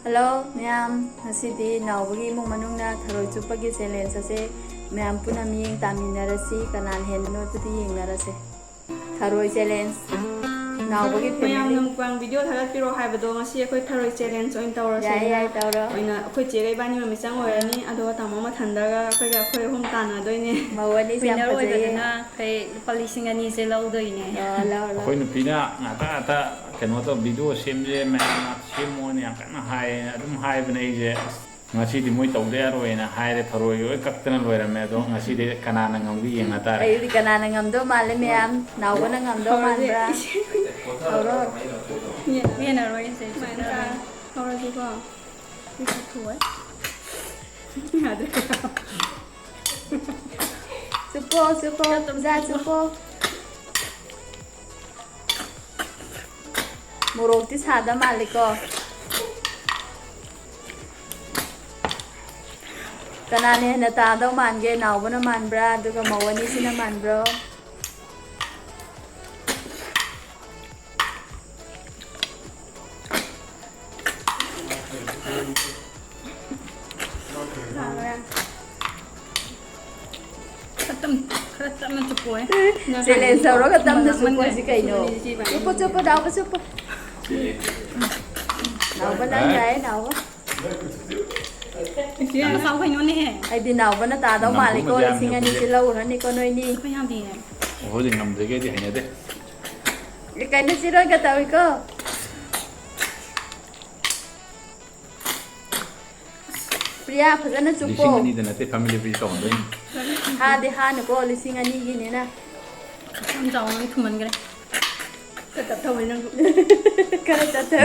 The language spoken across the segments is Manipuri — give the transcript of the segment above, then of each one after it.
Hello, ma'am. Nasidi Naobi mong manungna Tharoi chupagi challenge ase ma'am puna miyeng taminarasi kanan henno pudi yengnarase. Tharoi challenge. Naobi family mukbang video thagat piro haibado ngasi akhoi Tharoi challenge oin tawrase. Yai tawra. Oina akhoi chege bani ma misang oirani ado tamo ma thandaga akhoi hom tana doine. Mawani sam oidana kai policing ani se laudoine. La. Akhoi nupina ata kano to video semje ma semone yakana hai adum hai bnei je ngasi di moi tawde aroina hai re Tharoi oi kaktana loirame do ngasi de kanana ngambi yengata ai di kanana ngamdo male ma'am Naoba ngamdo manbra. Tawra. Mina roi se Mana tawra diba. Bisa tuai. Ada. Supo Puza supo. Morok ti sada male ko. Kanane na tadaw mange Naoba na manbra duga mawani sina manbro. Khatam chupoi. Challenge sauro katam na supo si kaino. Supo daw supo. Naoba na gay Naoba. Ang sao kai non he. Ai di Naoba na tadaw male ko lising ani sila urani ko noi ni. Kai ham di. Hodi ngamde ge di hainade Kaino siro gatawi ko. Priya phajana lising supo. ani dana te family bi to ndo Ha de ha na ko lising ani gi ni na. Am jao nang thuman gre. Tetap thawai nang. Kara ta ta.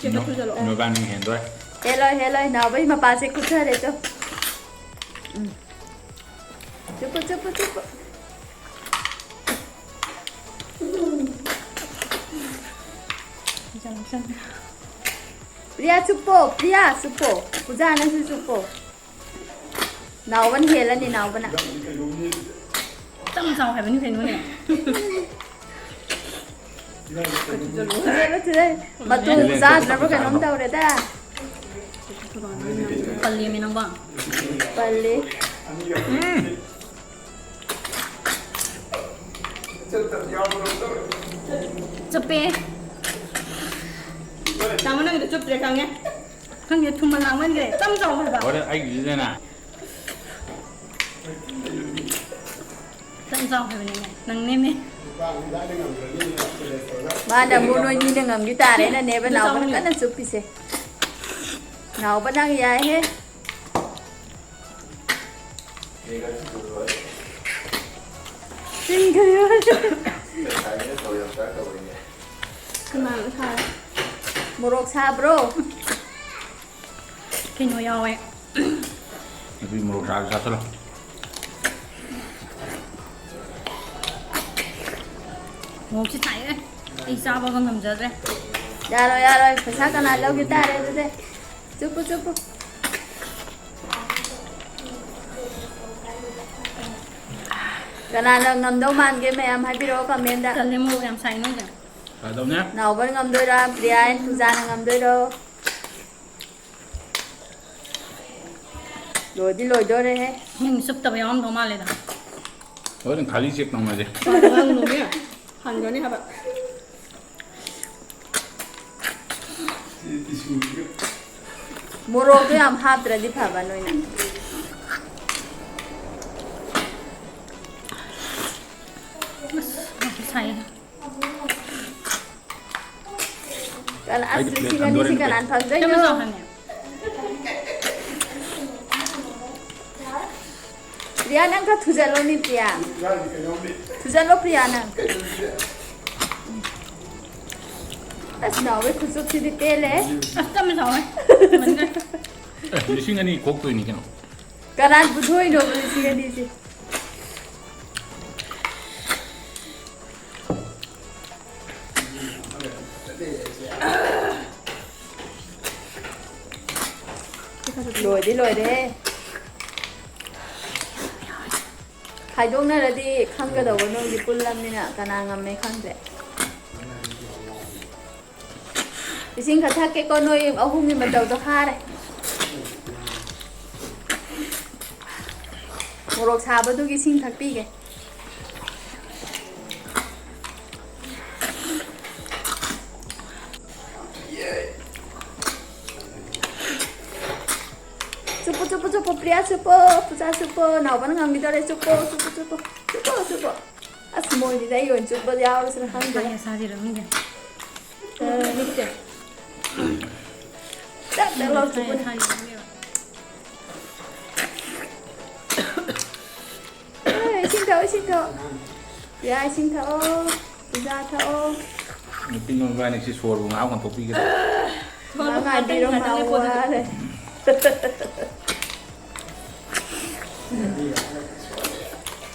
Chega tu jalo. no ban ning hen doi Hello Naoba ma pa se kucha re to. Supo. Priya supo. Puza na si supo. Naoba hela ni Naoba na. Tam sao hai bani phen ne. Matu za na ba kanom taw re ta. Palli mi nang ba. Palle. Chape. Tamo nang chup re kang ya. Khang ye thuman lang man gre. Tam sao hai ba. ore ai gi dana Tam sao hai bani ne. Nang ne me. Ba da mu no ni na ngam gi ta re na ne ba Naoba na kana supi se. Naoba nang yai he. Tin kayo. Kemang sa. Morok sa bro. Kai no yawe. bi mo ra sa sala Mo chi tai re. Ai sa ba ngam ja re. Ya rồi, phải sao kana lâu gi ta re de. Supo. Kana lang ngam do man ge ma'am hai biro comment da. Talle mo am sai no ja. sa dom nya Naoba ngam do ra Priya and Puza ngam do do. Loi do re he. Ning sup ta yam do ma le da. ore khali chek nang ma je Nang no ya. Han gani haba. Morok to yam haptra di phaba noi na. Sai. Kana asli si kanan phang doi Tam sao no. hai ne. Priya nang ka thujalo ni Priya. Thujalo Priya nang. As Naoba khusup si di tele. Tam sao hai. Man gre. lising ani kok to ni keno Kanan budhoi no si ga di si. Loi de. 하이동나라디 칸가다 원어기 뿔람니나 가나가메 칸데 Ising khathake ko noi ahum ni matau to khare. Morok saba du gi sing thak pi ge. Cupu Priya cupu Puza cupu Naoba nang ngambil dari cupu semua ini dah yon cupu dia harus nak Saya ambil. saja dah mungkin. Ni kita. Tak lalu cupu. Saya mungkin. Xin thọ. Priya xin thọ. Puza thọ. Pinong gani si suor bunga ako topi kita. Mga di ro Naoba le.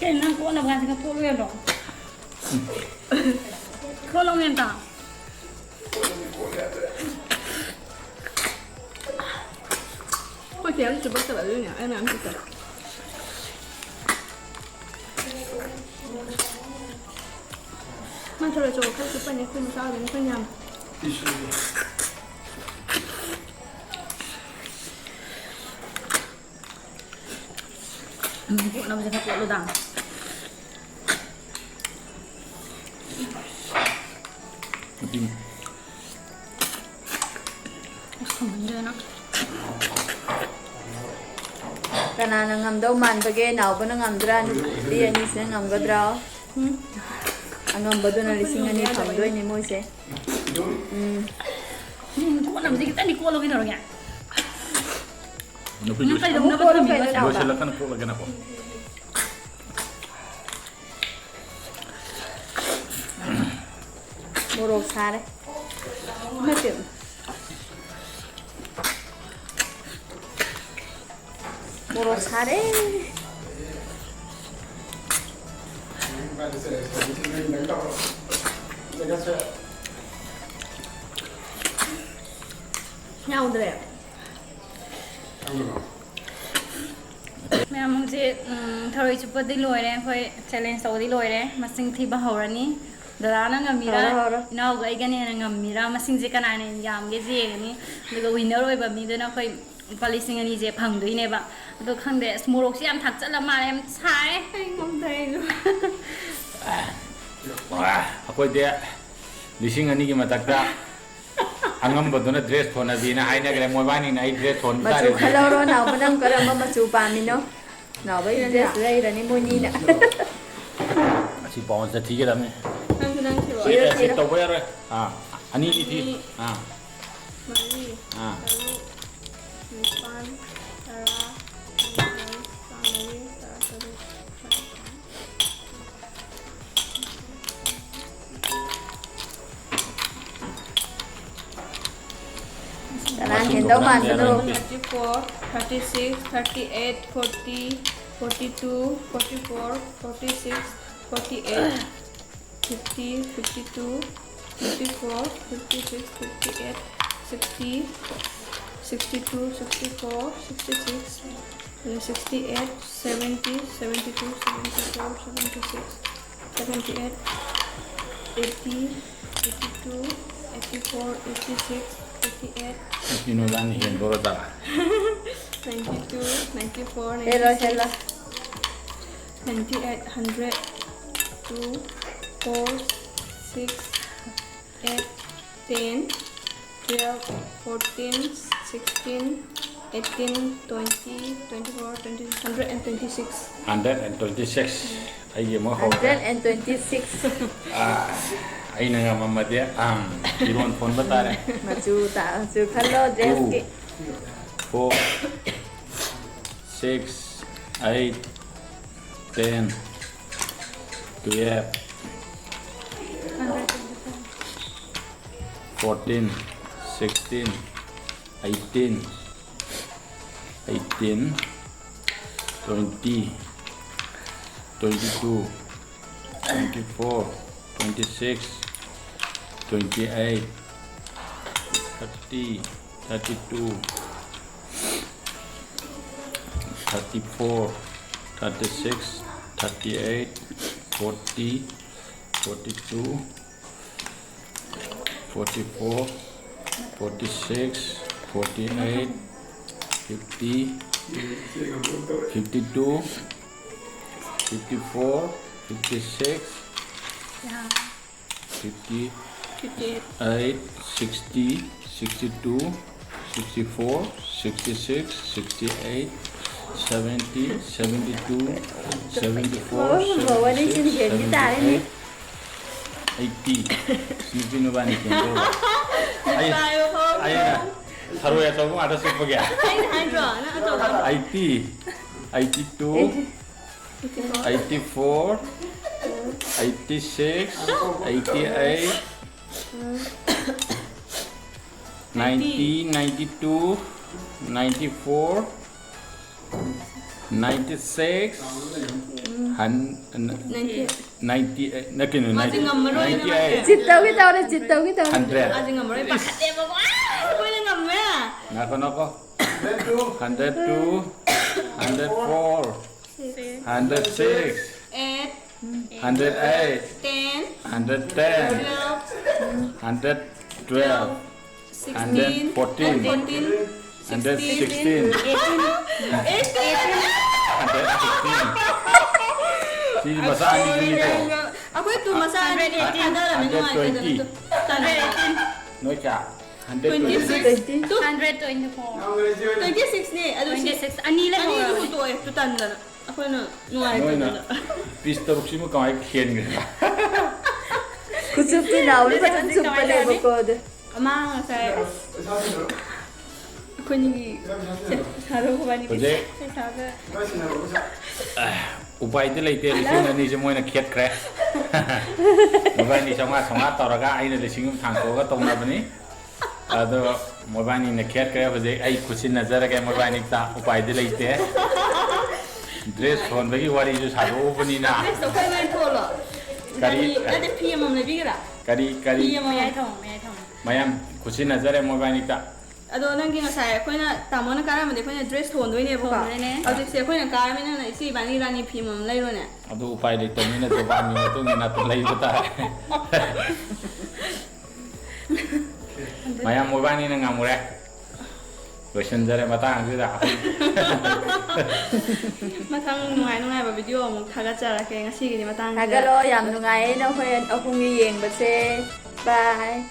Cái năng của nó bằng cái phụ luôn rồi. Không long nguyên ta. Ôi kìa, chụp bắt lại luôn nhỉ, em làm chụp. Mà thôi rồi khách chụp này không sao đến không nhầm. Phụ nó bằng cái phụ luôn đằng. Không được nó. Kana nang ngamdo man bage Naoba nang ngamdra di ani se ngamgadra. Ang ngambado na lising ani phamdoi ni moi se. Kok làm gì kita di kuala gitu orangnya. Nupi Yang juice. kayak dapat kami Naoba. Juice silakan ako lagyan ako. Morok sare. Macam. Morok sare. Nhau rồi. Mẹ mong chị Tharoi chụp đi lôi đấy, thôi challenge sau đi lôi đấy, mà sinh thi bao hậu ni, đó là ngầm mira, nào cái cái này là ngầm mira, mà sinh gì cái này này giảm cái gì này, rồi cái winner rồiแบบนี้ด้วยนะค่อยผลิตสิ่งนี้จะพังด้วยเนี่ยแบบตัวข้างเดสมูรกที่อันถักจะละมาเอ็มใช้ให้งงใจเลย Wah, ako dia lising ani ki matakta. Angam baduna dress thona dina haina gre moibani na ai dress thon Macu tare. kalau ro Naoba nang karama macu pamino. Naoba ini sudah irani moni na. Asi pawon sa thige dame. Nang chụp. Si to boy rồi. Ani ni thi. Mari. Ah. Nispan. Tara. Samari. Tara. Kanan hendo man dulu. 34, 36, 38, 40, 42, 44, 46, 48, 50, 52, 54, 56, 58, 60, 62, 64, 66, 68, 70, 72, 74, 76, 78, 80, 82, 84, 86, 88, Pinulan hian doro tara. 92, 94, Hello, 96, hello. 98, 100, 2, 4, 6, 8, 10, 12, 14, 16, 18, 20, 24, 26, 126. 126. Ay mo ho. 126. Ay nga mama dia iron phone batare. Macu tak macu kalau dress ke. 4 6 8 10 12 14 16 18 18 20 22 24 26 28 30 32 34 36 38 40 42 44 46, 48, 50, 52, 54, 56, 58, 60, 62, 64, 66, 68, 70, 72, 74, 76, 78, 80. Sleeping over anything. Tharoi at all, what does it forget? 80, 82, 84, 86, 88, 90, 92, 94, 96, 98, 98, Chit tao cái tao đây, chit tao cái tao. 100. Aji ngamore pakate ba ko. Koy na ngamme. Nako. 102, 104, 106, 8, 108, 10, 110, 112, 16, 114, 116, 116. Si masaan dito. Ako ito masaan rin. Ada lang yung mga ito. 120. No ka. 26, 124. 26 ni. Ano siya? 26. Anila Ano ko. yung ito eh? Tutanda na. Ako na. Nuway ko na. Pista ruksi mo kamay kien ka. Kusup ki nauli pa kusup pa le bako de. Ama saya. Ako ni. Saro ko ba ni? Project. Sabi. Upay di leite lising ani je moina khiat kre. Mobani songa toraga aina lising thangko ga tongna bani. Ado mobani ne khiat kre baje ai khusin nazar ga mobani ta upay di leite. Dress phone bagi wari ju sabo bani na. So kai mai tholo. Kari ade PM am nabi gra. Kari PM May am. thong, may thong. mayam khusin nazar e mobani ta. Ado nang gi ngasai ko na tamo na kara made ko na dress thon doi ne ba. Ado se ko na kara me na isi bani rani PM am lai ro ne. Ado upay leite ni na to bani to ni na to lai ta. Mayam mobani na ngamure. Question jare matang sida. Mathang nuai ba video mo thagatjara ke ngasi gi matang. Hagalo yam nungai na hoyan ahung yeng ba se. Bye.